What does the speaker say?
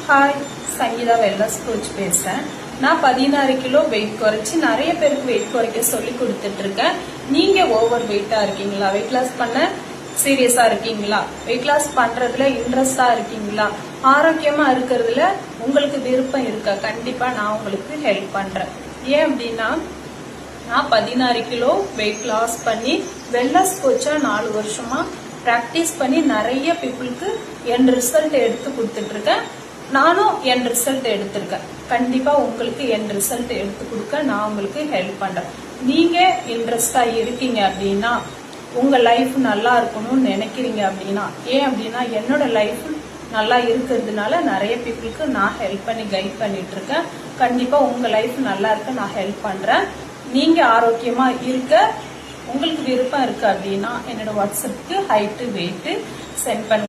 Hi, Sangeetha wellness coach பேசுறேன். நான் 16 kilo weight குறைச்சி நிறைய பேருக்கு வெயிட் குறைக்க சொல்லி கொடுத்துட்டு இருக்கேன். நீங்க ஓவர் வெயிட்டா இருக்கீங்களா? வெயிட் லாஸ் பண்ண சீரியஸா இருக்கீங்களா? வெயிட் லாஸ் பண்றதுல இன்ட்ரெஸ்டா இருக்கீங்களா? ஆரோக்கியமா இருக்கிறதுல உங்களுக்கு விருப்பம் இருக்கா? கண்டிப்பா நான் உங்களுக்கு ஹெல்ப் பண்றேன். ஏன் அப்படின்னா, நான் 16 கிலோ வெயிட் லாஸ் பண்ணி வெல்னஸ் கோச்சா 4 வருஷமா பிராக்டிஸ் பண்ணி நிறைய பீப்புளுக்கு என் ரிசல்ட் எடுத்து கொடுத்துட்டு இருக்கேன். நானும் என் ரிசல்ட் எடுத்திருக்கேன். கண்டிப்பா உங்களுக்கு என் ரிசல்ட் எடுத்து கொடுக்க நான் உங்களுக்கு ஹெல்ப் பண்றேன். நீங்க இன்ட்ரெஸ்டா இருக்கீங்க அப்படின்னா, உங்க லைஃப் நல்லா இருக்கணும்னு நினைக்கிறீங்க அப்படின்னா, ஏன் அப்படின்னா என்னோட லைஃப் நல்லா இருக்கிறதுனால நிறைய பீப்புளுக்கு நான் ஹெல்ப் பண்ணி கைட் பண்ணிட்டு இருக்கேன். கண்டிப்பா உங்க லைஃப் நல்லா இருக்க நான் ஹெல்ப் பண்றேன். நீங்க ஆரோக்கியமா இருக்க உங்களுக்கு விருப்பம் இருக்கு அப்படின்னா என்னோட வாட்ஸ்அப்புக்கு ஹைட்டு வெயிட் சென்ட் பண்ணி